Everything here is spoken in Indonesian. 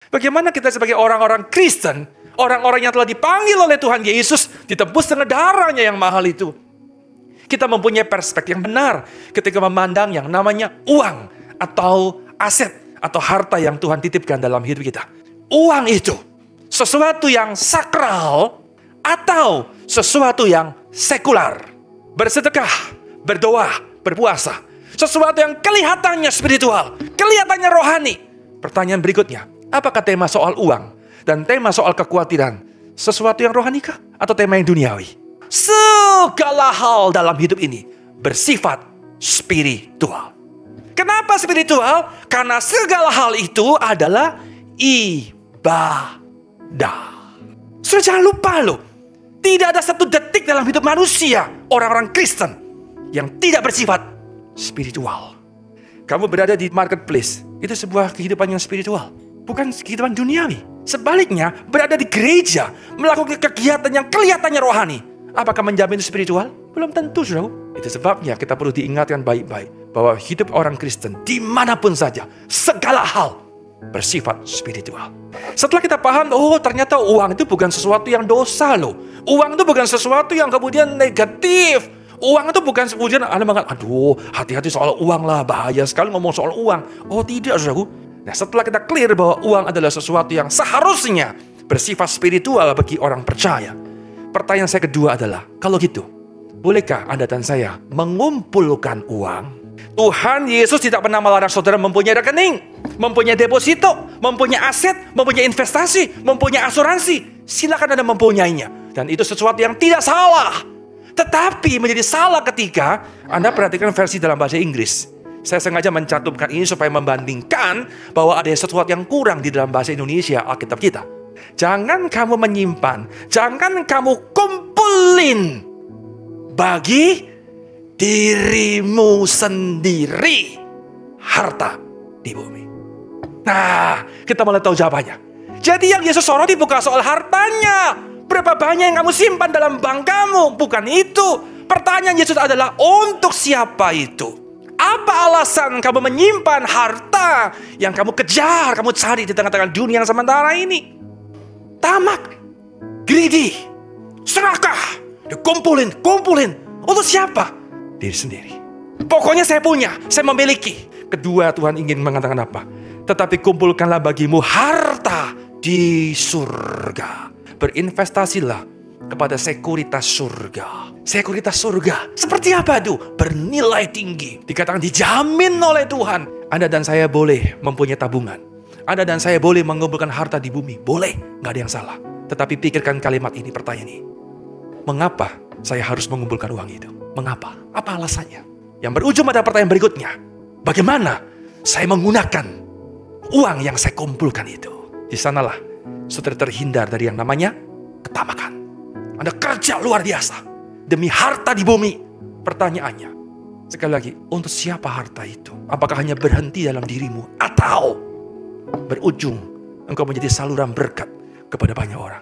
Bagaimana kita sebagai orang-orang Kristen, orang-orang yang telah dipanggil oleh Tuhan Yesus, ditebus dengan darahnya yang mahal itu. Kita mempunyai perspektif yang benar ketika memandang yang namanya uang atau aset atau harta yang Tuhan titipkan dalam hidup kita. Uang itu sesuatu yang sakral atau sesuatu yang sekular. Bersedekah, berdoa, berpuasa. Sesuatu yang kelihatannya spiritual, kelihatannya rohani. Pertanyaan berikutnya, apakah tema soal uang dan tema soal kekhawatiran sesuatu yang rohani kah? Atau tema yang duniawi? Segala hal dalam hidup ini bersifat spiritual. Kenapa spiritual? Karena segala hal itu adalah ibadah. Sudah, jangan lupa loh, tidak ada satu detik dalam hidup manusia, orang-orang Kristen, yang tidak bersifat spiritual. Kamu berada di marketplace, itu sebuah kehidupan yang spiritual, bukan kehidupan duniawi. Sebaliknya, berada di gereja, melakukan kegiatan yang kelihatannya rohani, apakah menjamin spiritual? Belum tentu, saudaraku. Itu sebabnya kita perlu diingatkan baik-baik bahwa hidup orang Kristen dimanapun saja, segala hal bersifat spiritual. Setelah kita paham, oh ternyata uang itu bukan sesuatu yang dosa loh. Uang itu bukan sesuatu yang kemudian negatif. Uang itu bukan kemudian Anda mengatakan, aduh hati-hati soal uang lah, bahaya sekali ngomong soal uang. Oh tidak, saudaraku. Nah, setelah kita clear bahwa uang adalah sesuatu yang seharusnya bersifat spiritual bagi orang percaya, pertanyaan saya kedua adalah, kalau gitu, bolehkah Anda dan saya mengumpulkan uang? Tuhan Yesus tidak pernah melarang saudara mempunyai rekening, mempunyai deposito, mempunyai aset, mempunyai investasi, mempunyai asuransi. Silakan Anda mempunyainya. Dan itu sesuatu yang tidak salah. Tetapi menjadi salah ketika Anda perhatikan versi dalam bahasa Inggris. Saya sengaja mencantumkan ini supaya membandingkan bahwa ada sesuatu yang kurang di dalam bahasa Indonesia Alkitab kita. Jangan kamu menyimpan, jangan kamu kumpulin bagi dirimu sendiri harta di bumi. Nah, kita mulai tahu jawabannya. Jadi yang Yesus soroti bukan soal hartanya, berapa banyak yang kamu simpan dalam bank kamu, bukan itu. Pertanyaan Yesus adalah, untuk siapa itu? Apa alasan kamu menyimpan harta yang kamu kejar, kamu cari di tengah-tengah dunia yang sementara ini? Tamak, greedy, serakah, dikumpulin. Untuk siapa? Diri sendiri. Pokoknya saya punya, saya memiliki. Kedua, Tuhan ingin mengatakan apa? Tetapi kumpulkanlah bagimu harta di surga. Berinvestasilah kepada sekuritas surga. Sekuritas surga. Seperti apa itu? Bernilai tinggi. Dikatakan dijamin oleh Tuhan. Anda dan saya boleh mempunyai tabungan. Anda dan saya boleh mengumpulkan harta di bumi. Boleh, nggak ada yang salah. Tetapi pikirkan kalimat ini, pertanyaan ini. Mengapa saya harus mengumpulkan uang itu? Mengapa? Apa alasannya? Yang berujung pada pertanyaan berikutnya. Bagaimana saya menggunakan uang yang saya kumpulkan itu? Di sanalah saudara terhindar dari yang namanya ketamakan. Anda kerja luar biasa demi harta di bumi. Pertanyaannya, sekali lagi, untuk siapa harta itu? Apakah hanya berhenti dalam dirimu? Atau berujung engkau menjadi saluran berkat kepada banyak orang?